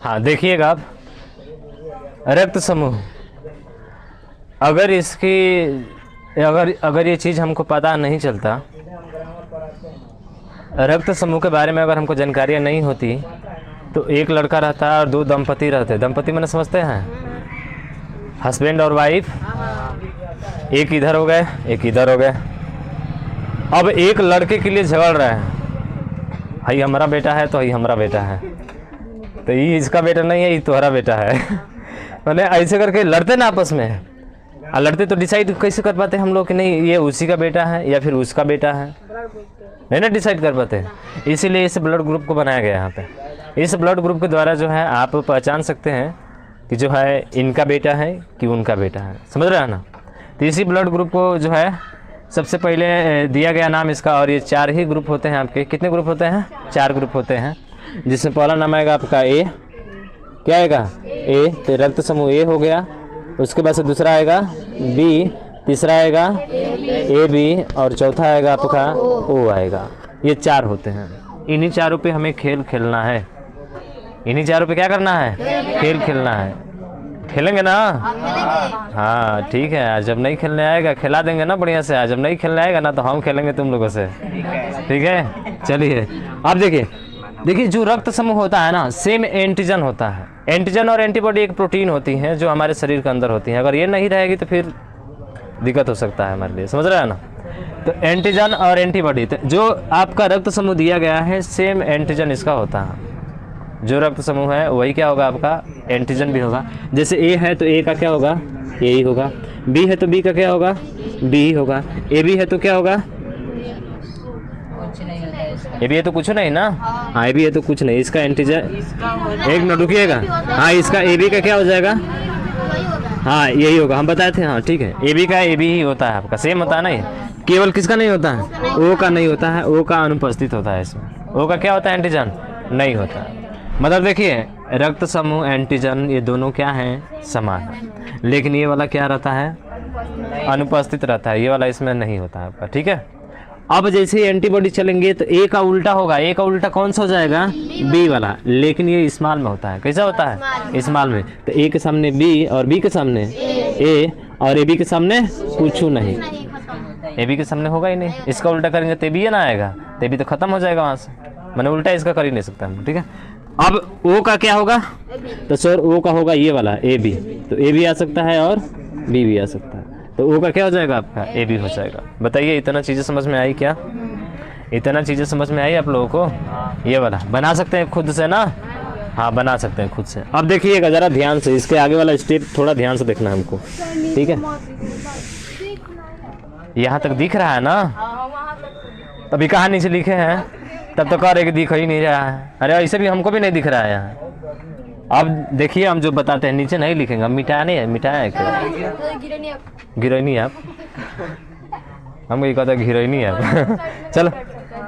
हाँ देखिएगा आप, रक्त समूह, अगर इसकी अगर ये चीज़ हमको पता नहीं चलता, रक्त समूह के बारे में अगर हमको जानकारियाँ नहीं होती, तो एक लड़का रहता है और दो दंपति रहते। दंपति मैंने समझते हैं, हस्बैंड और वाइफ, एक इधर हो गए एक इधर हो गए। अब एक लड़के के लिए झगड़ रहा है, भाई हमारा बेटा है तो ये हमारा बेटा है, तो ये इसका बेटा नहीं है, ये तुम्हारा बेटा है। मैंने ऐसे करके लड़ते ना आपस में, और लड़ते तो डिसाइड कैसे कर पाते हम लोग कि नहीं ये उसी का बेटा है या फिर उसका बेटा है, नहीं ना डिसाइड कर पाते। इसीलिए इस ब्लड ग्रुप को बनाया गया यहाँ पे। इस ब्लड ग्रुप के द्वारा जो है आप पहचान सकते हैं कि जो है इनका बेटा है कि उनका बेटा है, समझ रहे हैं ना। तो इसी ब्लड ग्रुप को जो है सबसे पहले दिया गया नाम इसका, और ये 4 ही ग्रुप होते हैं आपके। कितने ग्रुप होते हैं? 4 ग्रुप होते हैं, जिसमें पहला नाम आएगा आपका ए। क्या आएगा? ए, तो रक्त समूह ए हो गया। उसके बाद से दूसरा आएगा बी, तीसरा आएगा ए बी, और चौथा आएगा आपका ओ आएगा। ये 4 होते हैं। इन्हीं चारों पे हमें खेल खेलना है, इन्हीं चारों पे क्या करना है? खेल खेलना है। खेलेंगे ना? हाँ ठीक है। आज जब नहीं खेलने आएगा खिला देंगे ना बढ़िया से। आज जब नहीं खेलने आएगा ना तो हम खेलेंगे तुम लोगों से, ठीक है। चलिए अब देखिए जो रक्त समूह होता है ना, सेम एंटीजन होता है। एंटीजन और एंटीबॉडी एक प्रोटीन होती है जो हमारे शरीर के अंदर होती है। अगर ये नहीं रहेगी तो फिर दिक्कत हो सकता है हमारे लिए, समझ रहे हैं ना। तो एंटीजन और एंटीबॉडी, तो जो आपका रक्त समूह दिया गया है सेम एंटीजन इसका होता है। जो रक्त समूह है वही क्या होगा आपका? एंटीजन भी होगा। जैसे ए है तो ए का क्या होगा? ए ही होगा। बी है तो बी का क्या होगा? बी ही होगा। ए बी है तो क्या होगा? ए बी है तो कुछ नहीं ना। हाँ ए बी है तो कुछ नहीं। इसका एंटीजन, एक मिनट रुकिएगा। हाँ इसका ए बी का क्या हो जाएगा? हाँ यही होगा, हम बताए थे। हाँ ठीक है, ए बी का ए बी ही होता है आपका, सेम होता है ना। ये केवल किसका नहीं होता है? ओ का नहीं होता है, ओ का अनुपस्थित होता है इसमें। ओ का क्या होता है? एंटीजन नहीं होता है। मतलब देखिए रक्त समूह एंटीजन ये दोनों क्या हैं? समान है, लेकिन ये वाला क्या रहता है? अनुपस्थित रहता है। ये वाला इसमें नहीं होता है आपका, ठीक है। अब जैसे एंटीबॉडी चलेंगे तो ए का उल्टा होगा। ए का उल्टा कौन सा हो जाएगा? बी वाला, लेकिन ये स्मॉल में होता है। कैसा होता है? स्मॉल में। तो ए के सामने बी और बी के सामने ए और ए बी के सामने कुछ नहीं। ए बी के सामने होगा ही नहीं। इसका उल्टा करेंगे तो बी ना आएगा, तो बी तो खत्म हो जाएगा वहाँ से। मैंने उल्टा इसका कर ही नहीं सकता हम, ठीक है। अब ओ का क्या होगा? तो सर ओ का होगा ये वाला ए बी, तो ए भी आ सकता है और बी भी आ सकता है। तो ओ का क्या हो जाएगा आपका? ए बी हो जाएगा। बताइए इतना चीज़ें समझ में आई क्या? इतना चीज़ें समझ में आई आप लोगों को? ये वाला बना सकते हैं खुद से ना? हाँ बना सकते हैं खुद से। अब देखिएगा ज़रा ध्यान से, इसके आगे वाला स्टेप थोड़ा ध्यान से देखना है हमको, ठीक है। यहाँ तक दिख रहा है ना? तभी कहाँ नीचे लिखे हैं? तब तो कह रहे कि दिख ही नहीं रहा है। अरे ऐसे भी हमको भी नहीं दिख रहा है यहाँ। अब देखिए हम जो बताते हैं नीचे नहीं लिखेंगे, हम मिटाया नहीं है। मिटाया है क्या? गिरोनी आप, हम ये कहते हैं गिरोनी आप। चलो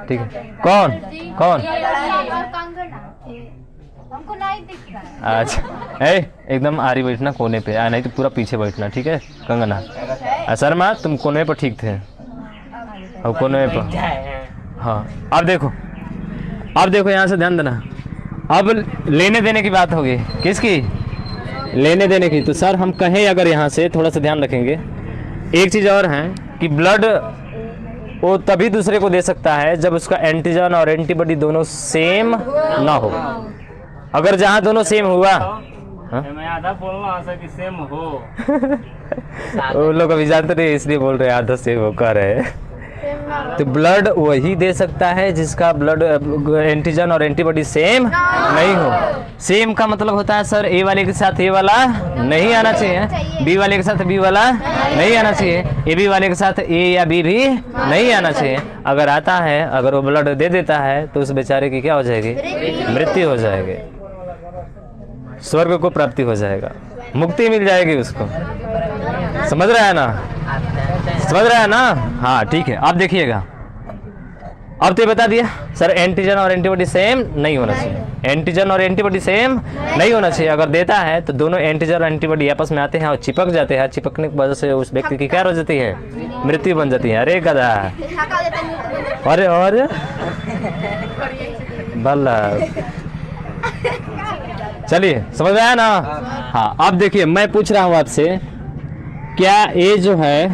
ठीक है। कौन कौन? अच्छा एकदम आरी बैठना कोने पे, नहीं तो पूरा पीछे बैठना, ठीक है। कंगना शर्मा तुम कोने पर ठीक थे, और कोने पर। हाँ अब देखो यहाँ से ध्यान देना। अब लेने देने की बात होगी। किसकी? लेने देने की। तो सर हम कहें अगर यहाँ से थोड़ा सा ध्यान रखेंगे, एक चीज़ और है कि ब्लड वो तभी दूसरे को दे सकता है जब उसका एंटीजन और एंटीबॉडी दोनों सेम ना हो। अगर जहाँ दोनों सेम हुआ, मैं आधा बोलना कि सेम हो। वो लोग अभी जानते नहीं इसलिए बोल रहे आधा सेम हो कर रहे हैं। तो ब्लड वही दे सकता है जिसका ब्लड एंटीजन और एंटीबॉडी सेम नहीं हो। सेम का मतलब होता है सर ए वाले के साथ ए वाला नहीं आना चाहिए, बी वाले के साथ बी वाला नहीं आना चाहिए, ए बी वाले के साथ ए या बी भी नहीं आना चाहिए। अगर आता है, अगर वो ब्लड दे देता है तो उस बेचारे की क्या हो जाएगी? मृत्यु हो जाएगी, स्वर्ग को प्राप्ति हो जाएगा, मुक्ति मिल जाएगी उसको। समझ रहा है ना? समझ रहा है ना? हाँ ठीक है। अब देखिएगा, अब तो बता दिया सर एंटीजन और एंटीबॉडी सेम नहीं होना चाहिए। एंटीजन और एंटीबॉडी सेम नहीं होना चाहिए। अगर देता है तो दोनों एंटीजन और एंटीबॉडी आपस में आते हैं और चिपक जाते हैं। चिपकने की वजह से उस व्यक्ति की क्या हो जाती है? मृत्यु बन जाती है। अरे गधा, अरे और बल्ला। चलिए समझ में आया ना। हाँ अब देखिए मैं पूछ रहा हूँ आपसे, क्या ए जो है,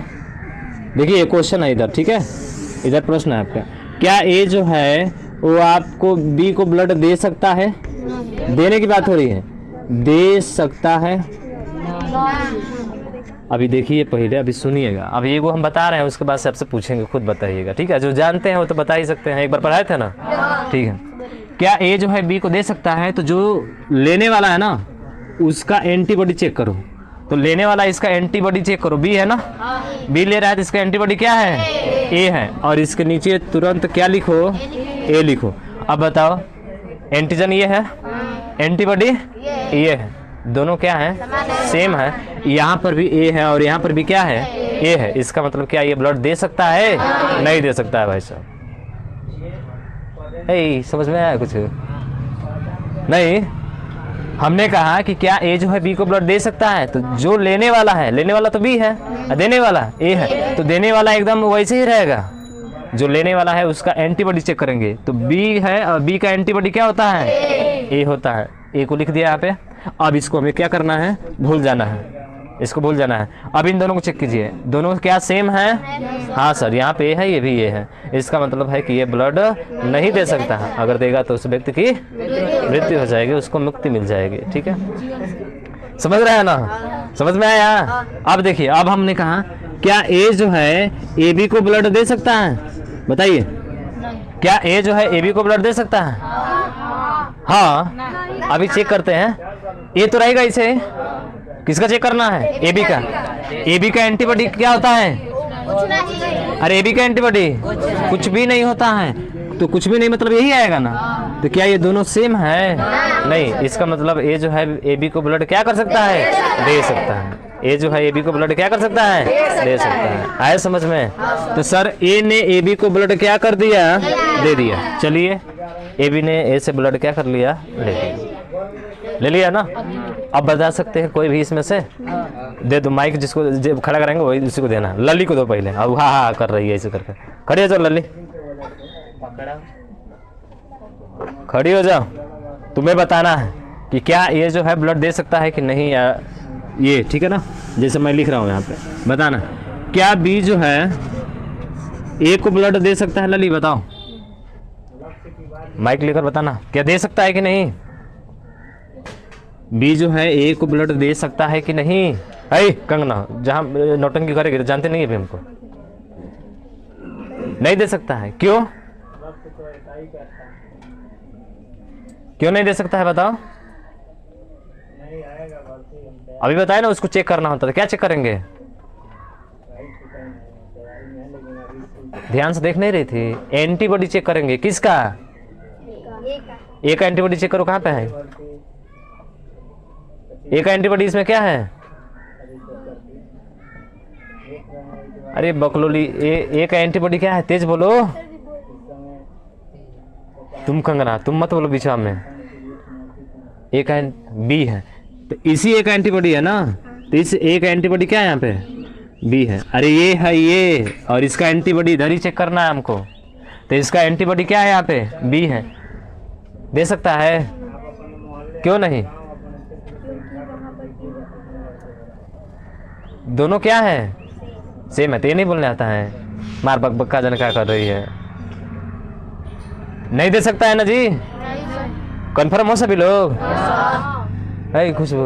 देखिए क्वेश्चन है इधर, ठीक है, इधर प्रश्न है आपका, क्या ए जो है वो आपको बी को ब्लड दे सकता है? देने की बात हो रही है, दे सकता है। अभी देखिए पहले, अभी सुनिएगा, अभी ये वो हम बता रहे हैं, उसके बाद से आपसे पूछेंगे, खुद बताइएगा, ठीक है। जो जानते हैं वो तो बता ही सकते हैं, एक बार पढ़ाए थे ना, ठीक है। क्या ए जो है बी को दे सकता है? तो जो लेने वाला है ना उसका एंटीबॉडी चेक करो, तो लेने वाला इसका एंटीबॉडी चेक करो, बी है ना, बी ले रहा है तो इसका एंटीबॉडी क्या है? ए है, और इसके नीचे तुरंत क्या लिखो? ए लिखो। अब बताओ एंटीजन ये है, एंटीबॉडी ये है, दोनों क्या है? सेम है। यहाँ पर भी ए है और यहाँ पर भी क्या है? ए है। इसका मतलब क्या ये ब्लड दे सकता है? नहीं दे सकता है भाई साहब। समझ में आया कुछ? नहीं, हमने कहा कि क्या ए जो है बी को ब्लड दे सकता है, तो जो लेने वाला है, लेने वाला तो बी है, देने वाला ए है, तो देने वाला एकदम वैसे ही रहेगा। जो लेने वाला है उसका एंटीबॉडी चेक करेंगे, तो बी है और बी का एंटीबॉडी क्या होता है? ए होता है। ए को लिख दिया यहाँ पे। अब इसको हमें क्या करना है? भूल जाना है, इसको भूल जाना है। अब इन दोनों को चेक कीजिए, दोनों क्या सेम है? हाँ सर, यहाँ पे ए है, ये भी ये है। इसका मतलब है कि ये ब्लड नहीं दे सकता है, अगर देगा तो उस व्यक्ति की मृत्यु हो जाएगी, उसको मुक्ति मिल जाएगी, ठीक है। समझ रहे हैं ना? समझ में आया? अब देखिए, अब हमने कहा क्या ए जो है ए बी को ब्लड दे सकता है? बताइए, क्या ए जो है ए बी को ब्लड दे सकता है? हाँ, अभी चेक करते हैं। ए तो रहेगा इसे, किसका चेक करना है? ए बी का। ए बी का एंटीबॉडी क्या होता है? अरे ए बी का एंटीबॉडी कुछ भी नहीं होता है, तो कुछ भी नहीं मतलब यही आएगा ना। तो क्या ये दोनों सेम है? नहीं, इसका मतलब ए जो है ए बी को ब्लड क्या कर सकता है? दे सकता है। ए जो है ए बी को ब्लड क्या कर सकता है? दे सकता है। आया समझ में? तो सर ए ने ए बी को ब्लड क्या कर दिया? दे दिया। चलिए, ए बी ने ए से ब्लड क्या कर लिया? ले लिया ना। अब बता सकते हैं कोई भी इसमें से? दे दो माइक, जिसको खड़ा कराएंगे वही उसी को देना। लली को दो पहले। अब हाँ हाँ कर रही है ऐसे करके। खड़ी हो जाओ लली, खड़ी हो जाओ। तुम्हें बताना है कि क्या ये जो है ब्लड दे सकता है कि नहीं, या ये, ठीक है ना, जैसे मैं लिख रहा हूँ यहाँ पे। बताना क्या बी जो है ए को ब्लड दे सकता है? लली बताओ, माइक लेकर बताना, क्या दे सकता है कि नहीं? बी जो है ए को ब्लड दे सकता है कि नहीं? अरे कंगना, जहाँ नौटंकी करेगी तो जानते नहीं है भी हमको, नहीं दे सकता है। क्यों? क्यों नहीं दे सकता है बताओ? अभी बताए ना, उसको चेक करना होता था। क्या चेक करेंगे? ध्यान से देख नहीं रही थी। एंटीबॉडी चेक करेंगे। किसका? ए का एंटीबॉडी चेक करो, कहाँ पे है ए का एंटीबॉडी? इसमें क्या है? अरे बकलोली, ए का एंटीबॉडी क्या है? तेज बोलो। तुम कंगना, तुम मत बोलो बीच में। ए का बी है, तो इसी ए का एंटीबॉडी है ना, तो इस ए का एंटीबॉडी क्या है यहाँ पे? बी है। अरे ये है ये, और इसका एंटीबॉडी इधर ही चेक करना है हमको, तो इसका एंटीबॉडी क्या है यहाँ पे? बी है। दे सकता है? क्यों नहीं? दोनों क्या है? सेम है। तो ये नहीं बोलने आता है, मार बक बक्का जन क्या कर रही है? नहीं दे सकता है ना जी? कंफर्म हो सभी लोग? है खुशबू,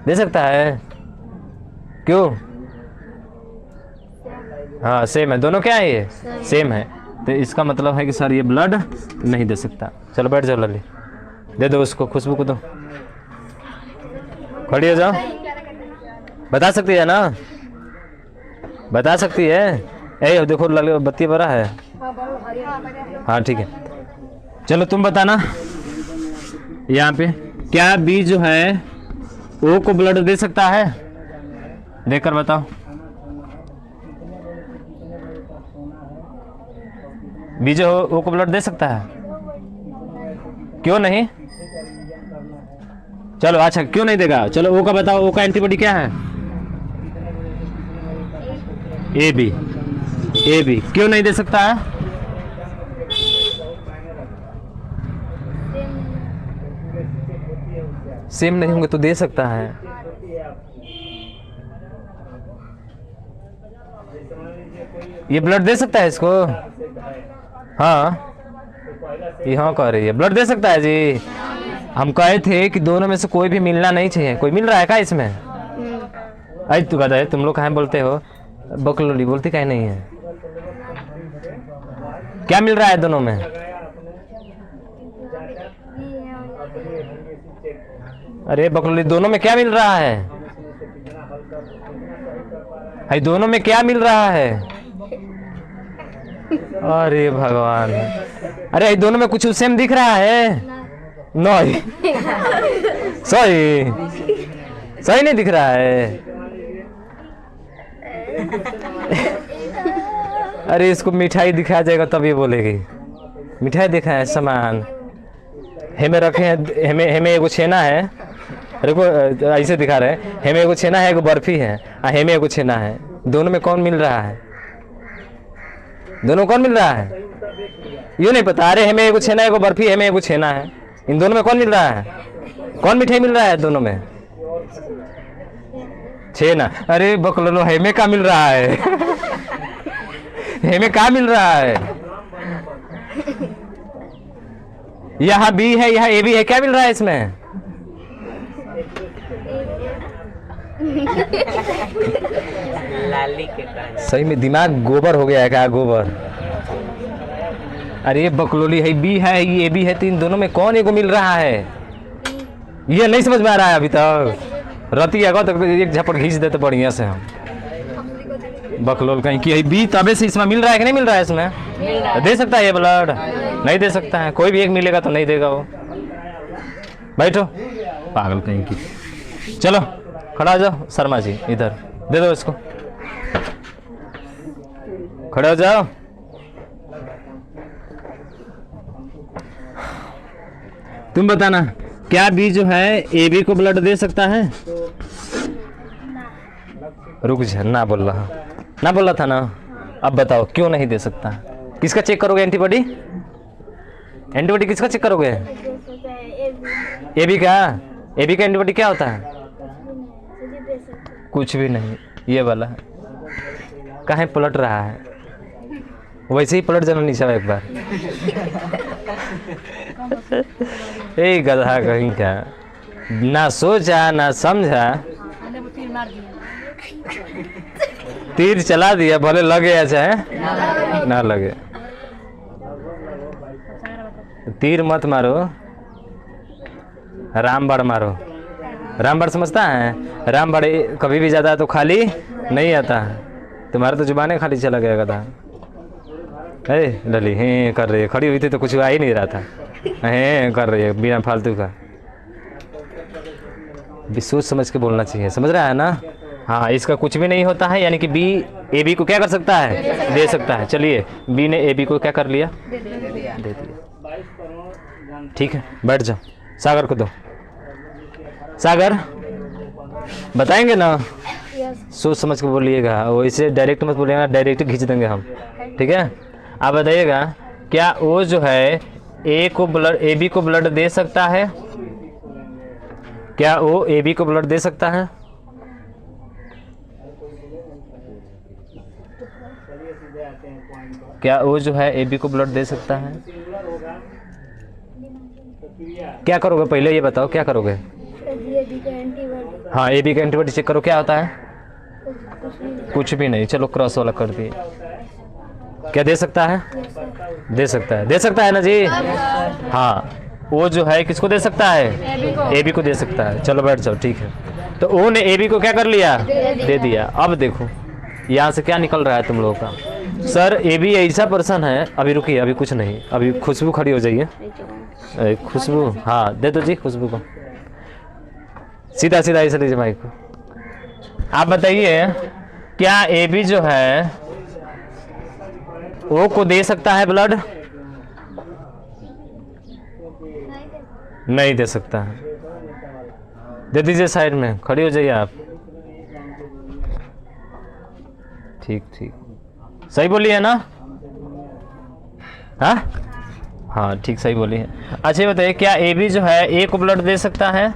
दे सकता है? क्यों? हाँ सेम है, दोनों क्या है? ये सेम है। तो इसका मतलब है कि सर ये ब्लड नहीं दे सकता। चलो बैठ जाओ लली, दे दो उसको, खुशबू को दो। खड़ी हो जाओ। बता सकती है ना? बता सकती है? ए देखो लली बत्ती बड़ा है। हाँ ठीक है, चलो तुम बताना यहाँ पे, क्या बी जो है ओ को ब्लड दे सकता है? देखकर बताओ। बी जो ओ को ब्लड दे सकता है? क्यों नहीं? चलो अच्छा, क्यों नहीं देगा? चलो ओ का बताओ, ओ का एंटीबॉडी क्या है? A B. ए बी क्यों नहीं दे सकता है? सेम नहीं होंगे तो दे सकता है। ये ब्लड दे सकता है इसको? हाँ, ये हाँ कह रही है ब्लड दे सकता है जी। हम कहे थे कि दोनों में से कोई भी मिलना नहीं चाहिए। कोई मिल रहा है क्या इसमें? अरे तू कहता है, तुम लोग कहाँ बोलते हो बकलोली, बोलती कहीं नहीं है। क्या मिल रहा है दोनों में? अरे बकलोली, दोनों में क्या मिल रहा है? अरे दोनों में क्या मिल रहा है? अरे भगवान, अरे दोनों में कुछ सेम दिख रहा है? नहीं, सही सही नहीं दिख रहा है। अरे इसको मिठाई दिखाया जाएगा तब ये बोलेगी। मिठाई दिखा है सामान हेमे रखे हैं, हेमे एगो छेना है। अरे को ऐसे दिखा रहे हैं, हेमे एगो छेना है, एगो बर्फी है, हेमे एगो छेना है। दोनों में कौन मिल रहा है? दोनों कौन मिल रहा है? यूँ नहीं पता। अरे हेमे एगो छेना, एगो बर्फी, हेमे एगो छेना है। इन दोनों में कौन मिल रहा है? कौन मिठाई मिल रहा है दोनों में? छेना। अरे बकलोलो, हेमे का मिल रहा है? हेमे का मिल रहा है? यहाँ बी है, यहाँ ए भी है, क्या मिल रहा है इसमें? लाली के कारण सही में दिमाग गोबर हो गया है क्या? गोबर। अरे बकलोली है, बी है, ये भी है, तीन दोनों में कौन एगो मिल रहा है? ये नहीं समझ में आ रहा है अभी तक। रति आगा तक एक झपट खींच देते बढ़िया से हम। बकलोल कहीं की है बी, तबे से इसमें मिल रहा है कि नहीं मिल रहा है? इसमें दे सकता है ये ब्लड? नहीं दे सकता है। कोई भी एक मिलेगा तो नहीं देगा वो। बैठो पागल कहीं की। चलो खड़ा हो जाओ शर्मा जी, इधर दे दो इसको। खड़े हो जाओ। तुम बताना, क्या बी जो है ए बी को ब्लड दे सकता है? रुक जा, ना बोल रहा, ना बोल रहा था ना। अब बताओ क्यों नहीं दे सकता? किसका चेक करोगे एंटीबॉडी? एंटीबॉडी किसका चेक करोगे? ए बी का? ए बी का एंटीबॉडी क्या होता है? कुछ भी नहीं, ये वाला कहाँ पलट रहा है? वैसे ही पलट जाना नीचे एक बार। ए गधा कहीं का, ना सोचा ना समझा, तीर चला दिया, भले लगे या चाहे ना लगे। तीर मत मारो, रामबाण मारो। रामबाण समझता है? रामबाण कभी भी जाता है तो खाली नहीं आता है। तुम्हारा तो जुबाने खाली चला गया गधा। अरे डली हैं कर रही है, खड़ी हुई थी तो कुछ आ ही नहीं रहा था। हैं कर रही है बिना फालतू का। भी सोच समझ के बोलना चाहिए, समझ रहा है ना? हाँ, इसका कुछ भी नहीं होता है, यानी कि बी ए बी को क्या कर सकता है? दे सकता है। चलिए, बी ने ए बी को क्या कर लिया? दे दिया। ठीक है, बैठ जाओ। सागर को दो। सागर बताएंगे ना? सोच समझ के बोलिएगा, वैसे डायरेक्ट मत बोलिएगा, डायरेक्ट खींच देंगे हम। ठीक है, आप बताइएगा, क्या वो जो है ए को ब्लड, ए बी को ब्लड दे सकता है? क्या वो ए बी को ब्लड दे सकता है? क्या वो जो है ए बी को ब्लड दे सकता है? क्या करोगे पहले ये बताओ, क्या करोगे? हाँ, ए बी का एंटीबॉडी चेक करो, क्या होता है? कुछ भी नहीं। चलो क्रॉस वाला कर दिए। क्या दे सकता है? दे सकता है, दे सकता है ना जी? हाँ, वो जो है किसको दे सकता है? ए बी को दे सकता है। चलो बैठ जाओ। ठीक है, तो ओ ने ए बी को क्या कर लिया? दे दिया। अब देखो यहाँ से क्या निकल रहा है तुम लोगों का। सर ए बी ऐसा पर्सन है, अभी रुकिए, अभी कुछ नहीं, अभी खुशबू खड़ी हो जाइए। खुशबू, हाँ दे दो जी खुशबू को। सीधा सीधा ऐसे लीजिए माइक को। आप बताइए, क्या ए बी जो है ओ को दे सकता है ब्लड? नहीं दे सकता है। दे दीजिए, साइड में खड़ी हो जाइए आप। ठीक ठीक, सही बोली है ना? हाँ हाँ, ठीक सही बोली है। अच्छा ये बताइए, क्या ए बी जो है ए को ब्लड दे सकता है?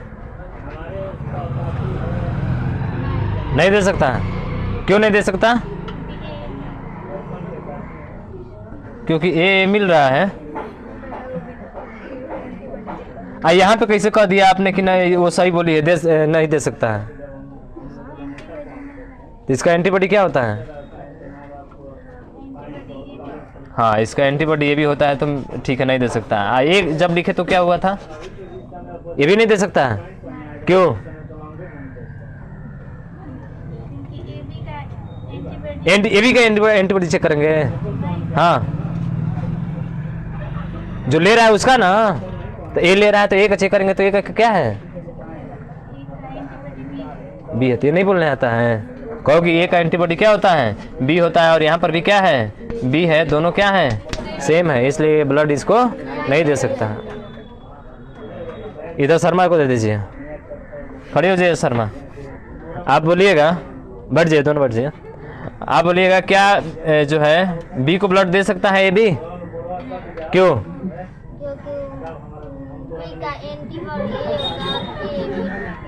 नहीं दे सकता है। क्यों नहीं दे सकता? क्योंकि ए मिल रहा है। यहाँ पे कैसे कह दिया आपने कि नहीं वो सही बोली है, नहीं दे सकता है। इसका एंटीबॉडी क्या होता है? हाँ, इसका एंटीबॉडी ये भी होता है, तो ठीक है नहीं दे सकता है। एक जब लिखे तो क्या हुआ था? ये भी नहीं दे सकता है। क्यों? ए बी का एंटीबॉडी चेक करेंगे। हाँ, जो ले रहा है उसका ना, तो ए ले रहा है तो ए का चेक करेंगे, तो ए का क्या है? बी है। तो ये नहीं बोलने आता है। कहो कि ए का एंटीबॉडी क्या होता है? बी होता है। और यहाँ पर भी क्या है? बी है। दोनों क्या है? सेम है, इसलिए ब्लड इसको नहीं दे सकता। इधर शर्मा को दे दीजिए। खड़े हो जाइए शर्मा। आप बोलिएगा, बैठ जाइए, दोनों बैठ जाइए। आप बोलिएगा क्या जो है बी को ब्लड दे सकता है ए बी? क्यों?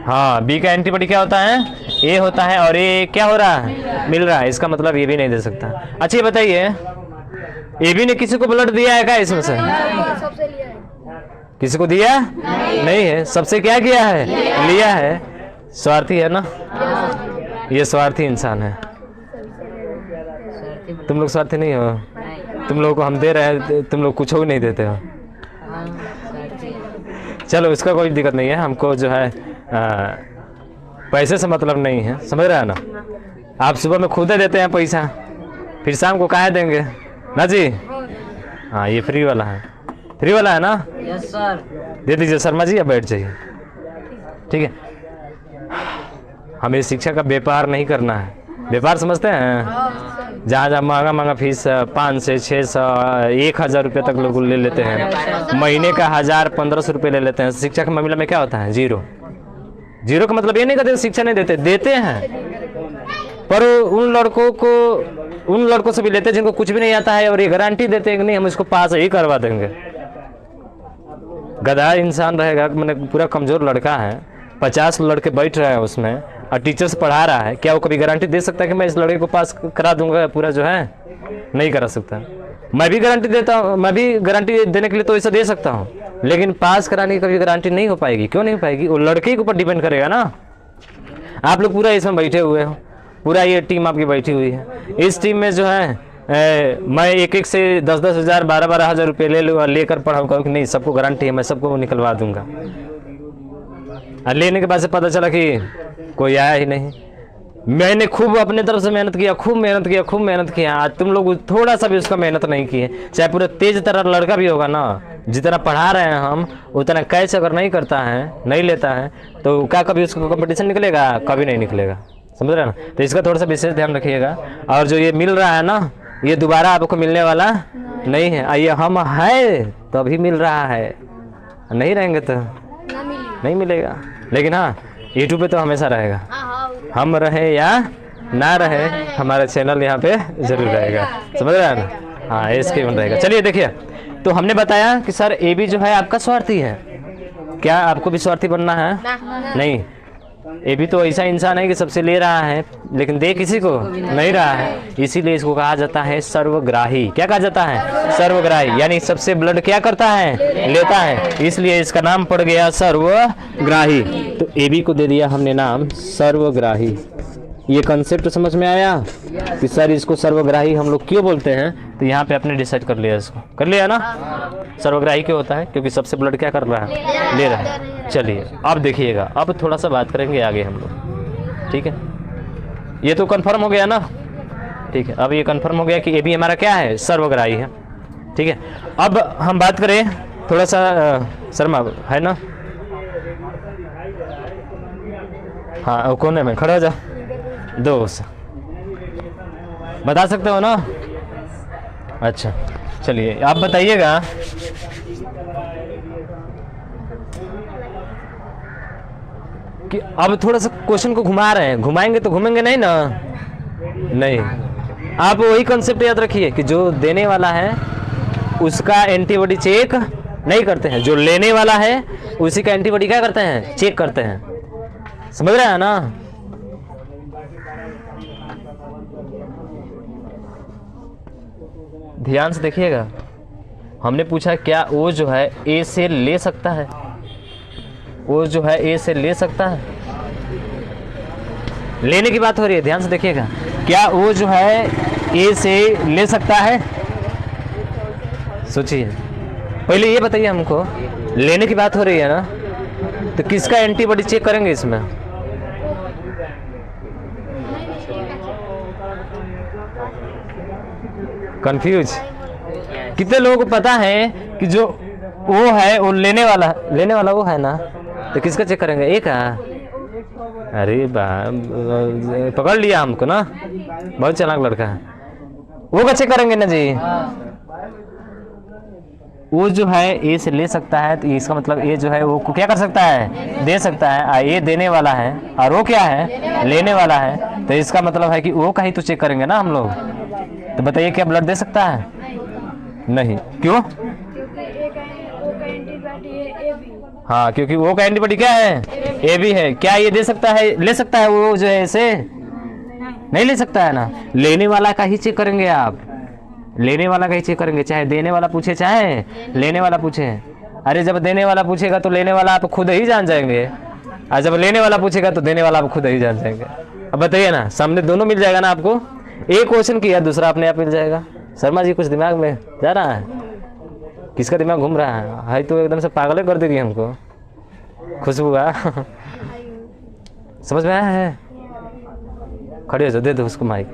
हाँ, बी का एंटीबॉडी क्या होता है? ए होता है। और ए क्या हो रहा है? मिल रहा है। इसका मतलब ये भी नहीं दे सकता। अच्छा ये बताइए, ए बी ने किसी को ब्लड दिया है क्या इसमें से? किसी को दिया नहीं है। सबसे क्या किया है? लिया है। स्वार्थी है ना, ये स्वार्थी इंसान है। तुम लोग स्वार्थी नहीं हो। तुम लोगों को हम दे रहे हैं, तुम लोग कुछ भी नहीं देते हो। चलो, इसका कोई दिक्कत नहीं है। हमको जो है पैसे से मतलब नहीं है, समझ रहे हैं ना। आप सुबह में खुद देते हैं पैसा, फिर शाम को काहे देंगे ना जी? हाँ, ये फ्री वाला है। फ्री वाला है ना? Yes sir. दे दीजिए शर्मा जी, या बैठ जाइए। ठीक है, हमें शिक्षा का व्यापार नहीं करना है। व्यापार समझते हैं? जहाँ जहाँ महंगा महंगा फीस 500 600 1000 रुपये तक लोग ले लेते हैं। महीने का 1000-1500 रुपये ले लेते हैं। शिक्षा के मामले में क्या होता है? जीरो। जीरो का मतलब ये नहीं कहते शिक्षा नहीं देते, देते हैं, पर उन लड़कों से भी लेते हैं जिनको कुछ भी नहीं आता है, और ये गारंटी देते हैं कि नहीं हम इसको पास ही करवा देंगे। गधा इंसान रहेगा, मैंने पूरा कमजोर लड़का है, 50 लड़के बैठ रहे हैं उसमें, और टीचर्स पढ़ा रहा है, क्या वो कभी गारंटी दे सकता है कि मैं इस लड़के को पास करा दूंगा पूरा? जो है नहीं करा सकता। मैं भी गारंटी देता हूँ, मैं भी गारंटी देने के लिए तो ऐसा दे सकता हूँ, लेकिन पास कराने की कभी गारंटी नहीं हो पाएगी। क्यों नहीं हो पाएगी? वो लड़के के ऊपर डिपेंड करेगा ना। आप लोग पूरा इसमें बैठे हुए हो, पूरा ये टीम आपकी बैठी हुई है। इस टीम में जो है मैं एक से 10-10 हज़ार 12-12 हज़ार रुपये ले लूँ और लेकर पढ़ाऊँगा कि नहीं सबको गारंटी है, मैं सबको निकलवा दूंगा। और लेने के बाद से पता चला कि कोई आया ही नहीं। मैंने खूब अपने तरफ से मेहनत किया, खूब मेहनत किया। आज तुम लोग थोड़ा सा भी उसका मेहनत नहीं किए। चाहे पूरा तेज तरह लड़का भी होगा ना, जितना पढ़ा रहे हैं हम उतना कैच अगर नहीं करता है, नहीं लेता है, तो क्या कभी उसका कंपटीशन निकलेगा? कभी नहीं निकलेगा। समझ रहे हैं ना? तो इसका थोड़ा सा विशेष ध्यान रखिएगा। और जो ये मिल रहा है ना, ये दोबारा आपको मिलने वाला नहीं है। ये हम है तभी मिल रहा है, नहीं रहेंगे तो नहीं मिलेगा। लेकिन हाँ, यूट्यूब पे तो हमेशा रहेगा। हम रहे या ना रहे, हमारा चैनल यहाँ पे जरूर रहेगा। समझ रहे हैं ना? हाँ, इसके बन रहेगा। चलिए देखिए, तो हमने बताया कि सर ए बी जो है आपका स्वार्थी है। क्या आपको भी स्वार्थी बनना है? नहीं। ए बी तो ऐसा इंसान है कि सबसे ले रहा है, लेकिन दे किसी को नहीं रहा है। इसीलिए इसको कहा जाता है सर्वग्राही। क्या कहा जाता है? सर्वग्राही। यानी सबसे ब्लड क्या करता है? लेता है। इसलिए इसका नाम पड़ गया सर्वग्राही। तो ए बी को दे दिया हमने नाम सर्वग्राही। ये कंसेप्ट समझ में आया कि सर इसको सर्वग्राही हम लोग क्यों बोलते हैं? तो यहाँ पे आपने डिसाइड कर लिया, इसको कर लिया ना। सर्वग्राही क्यों होता है? क्योंकि सबसे ब्लड क्या कर रहा है? ले रहा है। चलिए अब देखिएगा, अब थोड़ा सा बात करेंगे आगे हम लोग। ठीक है, ये तो कंफर्म हो गया ना। ठीक है, अब ये कंफर्म हो गया कि ए बी हमारा क्या है? सर्वग्राही है। ठीक है, अब हम बात करें थोड़ा सा शर्मा है ना। हाँ, कोने में खड़ा हो जा। दोस्त बता सकते हो ना? अच्छा चलिए आप बताइएगा। कि अब थोड़ा सा क्वेश्चन को घुमा रहे हैं, घुमाएंगे तो घूमेंगे नहीं ना? नहीं। आप वही कंसेप्ट याद रखिए कि जो देने वाला है उसका एंटीबॉडी चेक नहीं करते हैं, जो लेने वाला है उसी का एंटीबॉडी क्या करते हैं? चेक करते हैं। समझ रहे हैं ना? ध्यान से देखिएगा, हमने पूछा क्या ओ जो है ए से ले सकता है, ओ जो है ए से ले सकता है, लेने की बात हो रही है। ध्यान से देखिएगा, क्या ओ जो है ए से ले सकता है? सोचिए, पहले ये बताइए हमको, लेने की बात हो रही है ना, तो किसका एंटीबॉडी चेक करेंगे इसमें? कंफ्यूज? कितने लोगों को पता है कि जो वो है वो लेने वाला वो है ना, तो किसका चेक करेंगे? एक है। अरे पकड़ लिया हमको ना, बहुत चालाक लड़का है। वो का चेक करेंगे ना जी। वो जो है ए से ले सकता है, तो इसका मतलब ए जो है वो क्या कर सकता है? दे सकता है। ये देने वाला है और वो क्या है? लेने वाला है। तो इसका मतलब है कि वो का ही तो चेक करेंगे ना हम लोग। तो बताइए क्या ब्लड दे सकता है? नहीं। क्यों? हाँ, क्योंकि वो का एंटीबॉडी क्या है? ए बी है। क्या ये दे सकता है, ले सकता है वो जो है इसे? नहीं ले सकता है ना। लेने वाला का ही चेक करेंगे आप, लेने वाला का ही चेक करेंगे, चाहे देने वाला पूछे चाहे लेने वाला पूछे। अरे जब देने वाला पूछेगा तो लेने वाला आप खुद ही जान जाएंगे, और जब लेने वाला पूछेगा तो देने वाला आप खुद ही जान जाएंगे। अब बताइए ना, सामने दोनों मिल जाएगा ना आपको। एक क्वेश्चन किया, दूसरा अपने आप मिल जाएगा। शर्मा जी कुछ दिमाग में जा रहा है? किसका दिमाग घूम रहा है? तो एकदम से पागल कर देगी हमको। खुशबू का समझ में आया है? खड़े हो जाओ, दे दो उसको माइक।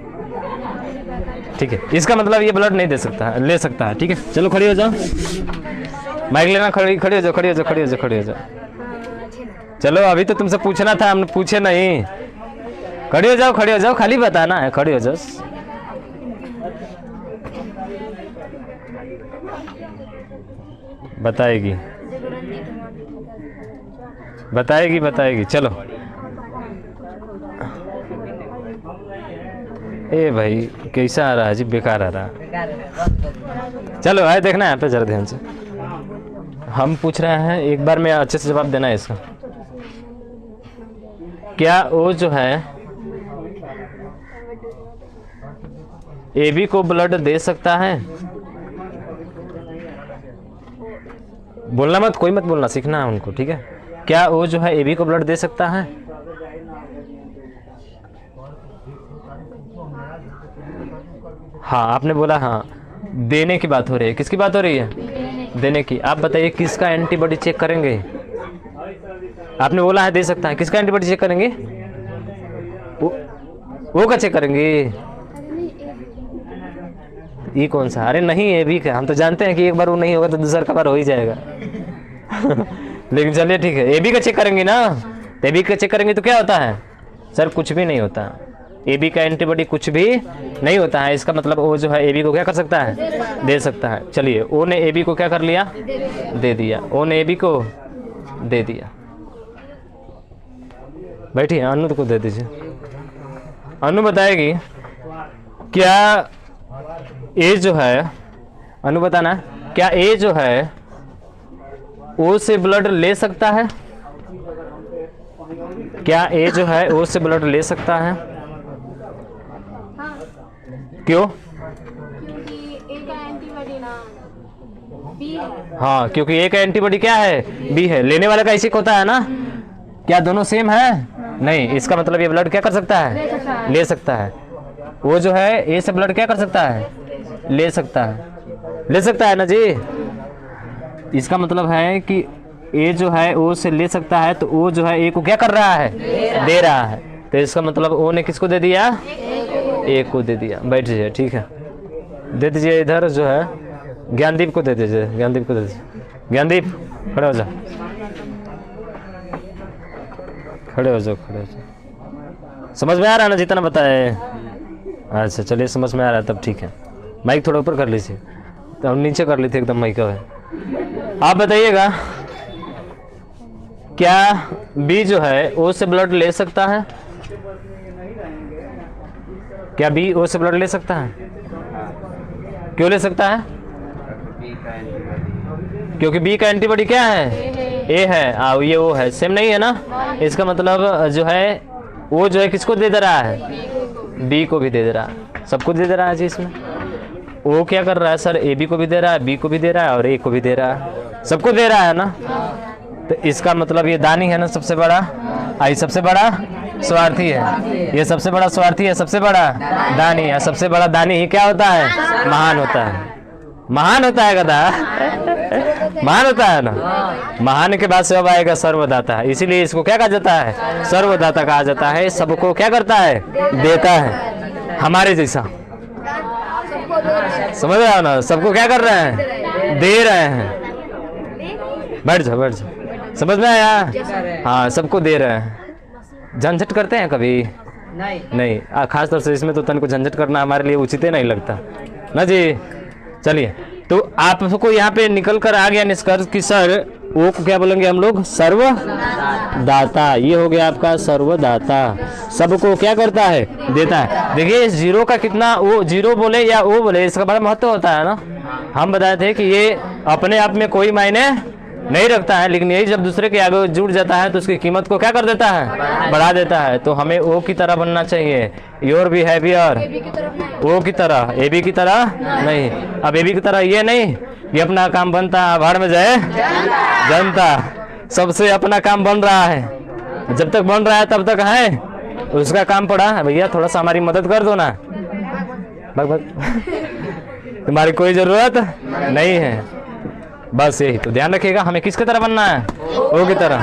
ठीक है, इसका मतलब ये ब्लड नहीं दे सकता है, ले सकता है। ठीक है, चलो खड़ी हो जाओ, माइक लेना। खड़ी हो जाओ, खड़ी हो जाओ, खड़ी हो जाओ, खड़ी हो जाओ। चलो अभी तो तुमसे पूछना था, हमने पूछे नहीं। खड़ी हो जाओ, खड़ी हो जाओ, खाली बताना है, खड़ी हो जाओ। बताएगी बताएगी बताएगी। चलो ए भाई कैसा आ रहा है जी? बेकार आ रहा है। चलो आए देखना है पे जरा ध्यान से। हम पूछ रहे हैं, एक बार में अच्छे से जवाब देना है इसका। क्या वो जो है ए बी को ब्लड दे सकता है? बोलना मत, कोई मत बोलना, सीखना है उनको। ठीक है, क्या वो जो है ए बी को ब्लड दे सकता है? हाँ आपने बोला, हाँ देने की बात हो रही है। किसकी बात हो रही है? देने की। आप बताइए किसका एंटीबॉडी चेक करेंगे? आपने बोला है दे सकता है, किसका एंटीबॉडी चेक करेंगे? वो का चेक करेंगे? ये कौन सा? अरे नहीं, ए बी का। हम तो जानते हैं कि एक बार वो नहीं होगा तो दूसरा बार हो ही जाएगा। लेकिन चलिए ठीक है, ए बी का चेक करेंगे ना। ए बी का चेक करेंगे तो क्या होता है? सर कुछ भी नहीं होता। ए बी का एंटीबॉडी कुछ भी नहीं होता है। इसका मतलब ओ जो है ए बी को क्या कर सकता है? दे सकता है। चलिए, ओ ने ए बी को क्या कर लिया? दे दिया। ओ ने ए बी को दे दिया। बैठिए, अनु को दे दीजिए। अनु बताएगी क्या ए जो है, अनु बताना, क्या ए जो है ओ से ब्लड ले सकता है? क्या ए जो है ओ से ब्लड ले सकता है? क्यों? क्योंकि ए का एंटीबॉडी ना बी है। हाँ, क्योंकि ए का एंटीबॉडी क्या है? बी है। लेने वाला का ऐसे होता है ना। क्या दोनों सेम है? नहीं। इसका मतलब ये ब्लड क्या कर सकता है? ले सकता है। वो जो है ए से ब्लड क्या कर सकता है? ले सकता है। ले सकता है ना जी। इसका मतलब है कि ए जो है ओ से ले सकता है, तो ओ जो है ए को क्या कर रहा है? दे रहा है। तो इसका मतलब ओ ने किसको दे दिया? ए को दे दिया। बैठ जाइए, ठीक है, दे दीजिए। इधर जो है ज्ञानदीप को दे दीजिए, ज्ञानदीप को दे दीजिए। ज्ञानदीप खड़े हो जाओ, खड़े हो जाओ, खड़े हो जाओ। समझ में आ रहा है ना जितना बताए? अच्छा चलिए, समझ में आ रहा है तब ठीक है। माइक थोड़ा ऊपर कर लीजिए, तो हम नीचे कर ली थी एकदम माइक है। आप बताइएगा क्या बी जो है ओ से ब्लड ले सकता है? क्या बी ओ से ब्लड ले सकता है? क्यों ले सकता है? क्योंकि बी का एंटीबॉडी क्या है? ए है, ये ओ है, सेम नहीं है ना। इसका मतलब जो है ओ जो है किसको दे दे रहा है, बी को भी दे दे रहा है, सबको दे दे रहा है जी। इसमें ओ क्या कर रहा है सर, ए बी को भी दे रहा है, बी को भी दे रहा है और ए को भी दे रहा है, सबको दे रहा है ना। तो इसका मतलब ये दानी है ना सबसे बड़ा, आई सबसे बड़ा स्वार्थी है, ये सबसे बड़ा स्वार्थी है, सबसे बड़ा दानी है। सबसे बड़ा दानी ही क्या होता है, महान होता है, महान होता है गधा, महान होता है ना। महान के बाद से अब आएगा सर्वदाता, इसीलिए इसको क्या कहा जाता है, सर्वदाता कहा जाता है। सबको क्या करता है, देता है, हमारे जैसा, समझ रहे हो ना, सबको क्या कर रहे हैं, दे रहे हैं। बैठ जाओ बैठ जाओ, समझ में आया। हाँ सबको दे रहे हैं। झंझट करते हैं कभी नहीं, खास तौर से इसमें तो तन को झंझट करना हमारे लिए उचित ही नहीं लगता ना जी। चलिए, तो आपको यहाँ पे निकल कर आ गया निष्कर्ष कि सर वो को क्या बोलेंगे हम लोग, सर्वदाता। ये हो गया आपका सर्वदाता, सबको क्या करता है, देता है। देखिए इस जीरो का कितना, वो जीरो बोले या वो बोले, इसका बड़ा महत्व होता है ना। हम बताए थे कि ये अपने आप में कोई मायने नहीं रखता है, लेकिन यही जब दूसरे के आगे जुड़ जाता है तो उसकी कीमत को क्या कर देता है, बढ़ा देता है। तो हमें ओ की तरह बनना चाहिए, योर बिहेवियर ओ की तरह, ए बी की तरह नहीं। अब ए बी की तरह ये नहीं कि अपना काम बनता भाड़ में जाए जनता, सबसे अपना काम बन रहा है, जब तक बन रहा है तब तक है उसका काम पड़ा है। भैया थोड़ा सा हमारी मदद कर दो ना, बस बस तुम्हारी कोई जरूरत नहीं है। बस यही तो ध्यान रखिएगा, हमें किसकी तरह बनना है, ओ की तरह।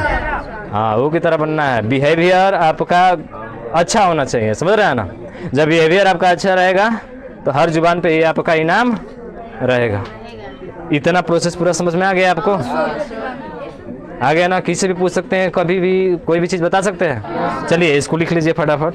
हाँ ओ की तरह बनना है। बिहेवियर आपका अच्छा होना चाहिए, समझ रहे हैं ना। जब बिहेवियर आपका अच्छा रहेगा तो हर जुबान पे ये आपका इनाम रहेगा। इतना प्रोसेस पूरा समझ में आ गया आपको, आ गया ना। किसी भी पूछ सकते हैं, कभी भी कोई भी चीज़ बता सकते हैं। चलिए इसको लिख लीजिए फटाफट।